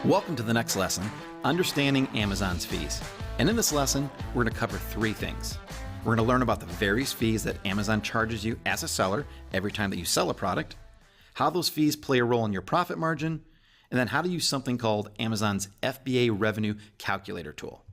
Welcome to the next lesson, Understanding Amazon's Fees. And in this lesson, we're going to cover three things. We're going to learn about the various fees that Amazon charges you as a seller every time that you sell a product, how those fees play a role in your profit margin, and then how to use something called Amazon's FBA Revenue Calculator tool.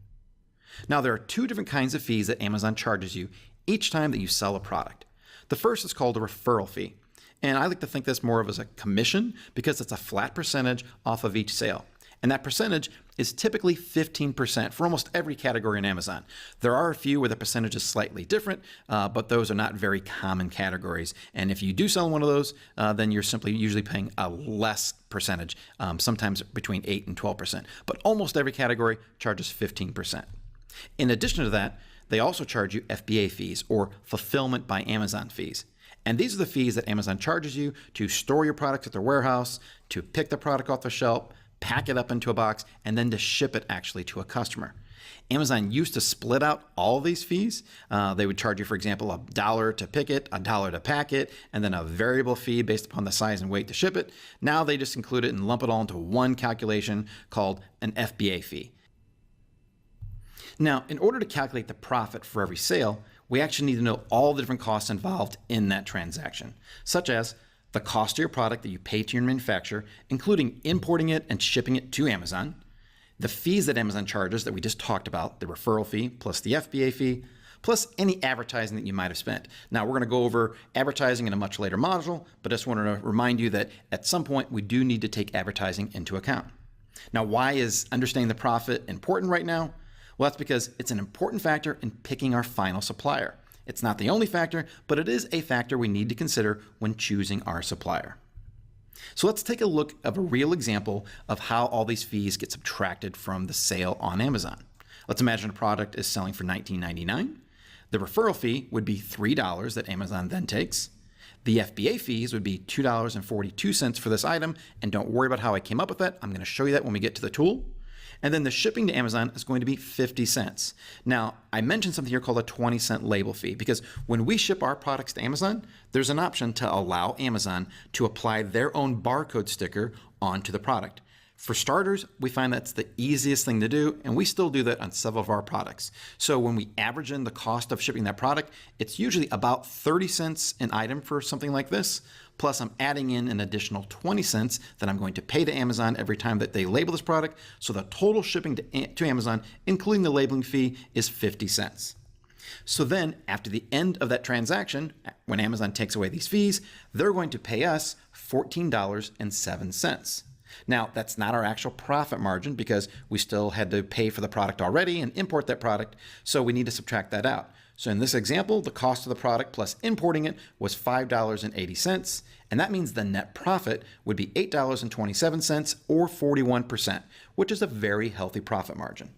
Now, there are two different kinds of fees that Amazon charges you each time that you sell a product. The first is called a referral fee. And I like to think this more of as a commission because it's a flat percentage off of each sale. And that percentage is typically 15% for almost every category in Amazon. There are a few where the percentage is slightly different, but those are not very common categories. And if you do sell one of those, then you're simply usually paying a less percentage, sometimes between 8 and 12%. But almost every category charges 15%. In addition to that, they also charge you FBA fees, or Fulfillment by Amazon fees. And these are the fees that Amazon charges you to store your products at their warehouse, to pick the product off the shelf, pack it up into a box, and then to ship it actually to a customer. Amazon used to split out all of these fees. They would charge you, for example, $1 to pick it, $1 to pack it, and then a variable fee based upon the size and weight to ship it. Now they just include it and lump it all into one calculation called an FBA fee. Now, in order to calculate the profit for every sale, we actually need to know all the different costs involved in that transaction, such as the cost of your product that you pay to your manufacturer, including importing it and shipping it to Amazon, the fees that Amazon charges that we just talked about, the referral fee plus the FBA fee, plus any advertising that you might have spent. Now, we're going to go over advertising in a much later module, but I just wanted to remind you that at some point we do need to take advertising into account. Now, why is understanding the profit important right now? Well, that's because it's an important factor in picking our final supplier. It's not the only factor, but it is a factor we need to consider when choosing our supplier. So let's take a look at a real example of how all these fees get subtracted from the sale on Amazon. Let's imagine a product is selling for $19.99. The referral fee would be $3 that Amazon then takes. The FBA fees would be $2.42 for this item, and don't worry about how I came up with that. I'm going to show you that when we get to the tool. And then the shipping to Amazon is going to be 50 cents. Now, I mentioned something here called a 20-cent label fee because when we ship our products to Amazon, there's an option to allow Amazon to apply their own barcode sticker onto the product. For starters, we find that's the easiest thing to do, and we still do that on several of our products. So when we average in the cost of shipping that product, it's usually about 30 cents an item for something like this. Plus, I'm adding in an additional 20 cents that I'm going to pay to Amazon every time that they label this product. So the total shipping to Amazon, including the labeling fee, is 50 cents. So then, after the end of that transaction, when Amazon takes away these fees, they're going to pay us $14.07. Now, that's not our actual profit margin because we still had to pay for the product already and import that product, so we need to subtract that out. So in this example, the cost of the product plus importing it was $5.80, and that means the net profit would be $8.27 or 41%, which is a very healthy profit margin.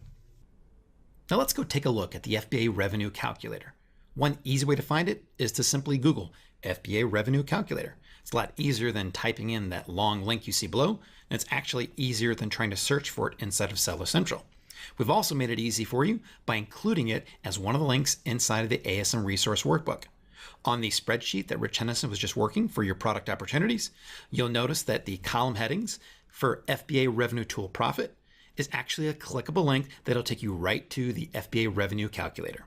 Now let's go take a look at the FBA Revenue Calculator. One easy way to find it is to simply Google FBA Revenue Calculator. It's a lot easier than typing in that long link you see below, and it's actually easier than trying to search for it inside of Seller Central. We've also made it easy for you by including it as one of the links inside of the ASM Resource Workbook. On the spreadsheet that Rich Henderson was just working for your product opportunities, you'll notice that the column headings for FBA Revenue Tool Profit is actually a clickable link that'll take you right to the FBA Revenue Calculator.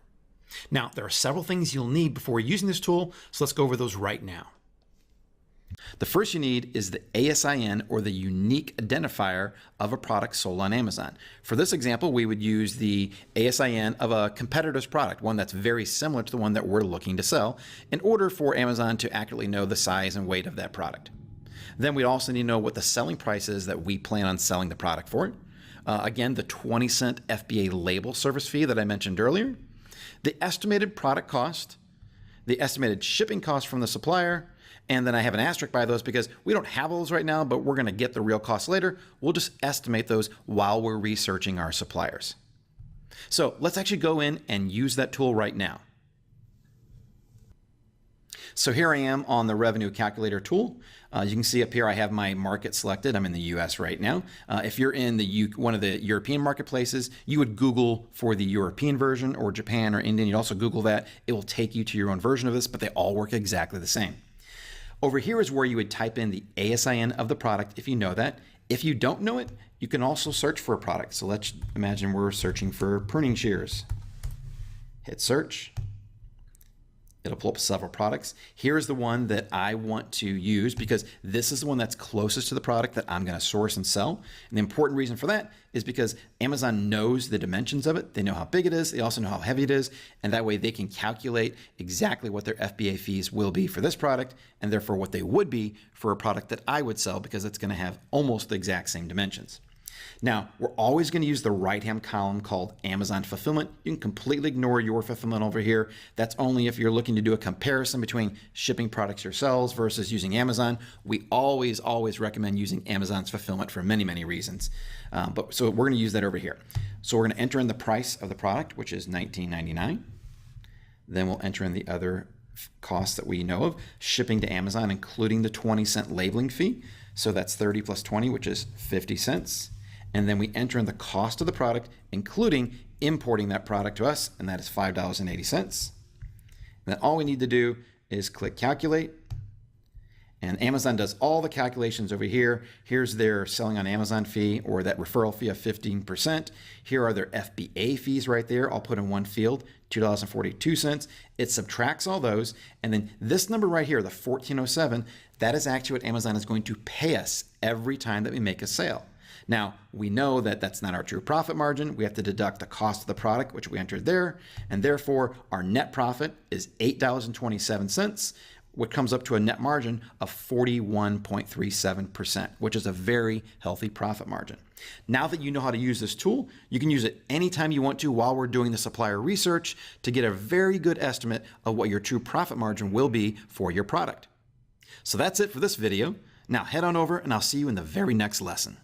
Now, there are several things you'll need before using this tool, so let's go over those right now. The first you need is the ASIN, or the unique identifier of a product sold on Amazon. For this example, we would use the ASIN of a competitor's product, one that's very similar to the one that we're looking to sell, in order for Amazon to accurately know the size and weight of that product. Then we also need to know what the selling price is that we plan on selling the product for. Again, the 20-cent FBA label service fee that I mentioned earlier, the estimated product cost, the estimated shipping cost from the supplier, and then I have an asterisk by those because we don't have those right now, but we're going to get the real cost later. We'll just estimate those while we're researching our suppliers. So let's actually go in and use that tool right now. So here I am on the Revenue Calculator tool. You can see up here I have my market selected. I'm in the US right now. If you're in one of the European marketplaces, you would Google for the European version, or Japan or Indian. You'd also Google that. It will take you to your own version of this, but they all work exactly the same. Over here is where you would type in the ASIN of the product if you know that, If you don't know it, you can also search for a product. So let's imagine we're searching for pruning shears. Hit search. It'll pull up several products. Here's the one that I want to use because this is the one that's closest to the product that I'm going to source and sell. And the important reason for that is because Amazon knows the dimensions of it. They know how big it is. They also know how heavy it is. And that way they can calculate exactly what their FBA fees will be for this product and therefore what they would be for a product that I would sell because it's going to have almost the exact same dimensions. Now, we're always going to use the right-hand column called Amazon Fulfillment. You can completely ignore your fulfillment over here. That's only if you're looking to do a comparison between shipping products yourselves versus using Amazon. We always recommend using Amazon's fulfillment for many, many reasons. So we're going to use that over here. So we're going to enter in the price of the product, which is $19.99. Then we'll enter in the other costs that we know of, shipping to Amazon, including the 20-cent labeling fee. So that's 30 plus 20, which is 50 cents. And then we enter in the cost of the product, including importing that product to us, and that is $5.80. And then all we need to do is click calculate. And Amazon does all the calculations over here. Here's their selling on Amazon fee or that referral fee of 15%. Here are their FBA fees right there. I'll put in one field, $2.42. It subtracts all those. And then this number right here, the $14.07, that is actually what Amazon is going to pay us every time that we make a sale. Now, we know that that's not our true profit margin. We have to deduct the cost of the product, which we entered there. And therefore, our net profit is $8.27, which comes up to a net margin of 41.37%, which is a very healthy profit margin. Now that you know how to use this tool, you can use it anytime you want to while we're doing the supplier research to get a very good estimate of what your true profit margin will be for your product. So that's it for this video. Now head on over and I'll see you in the very next lesson.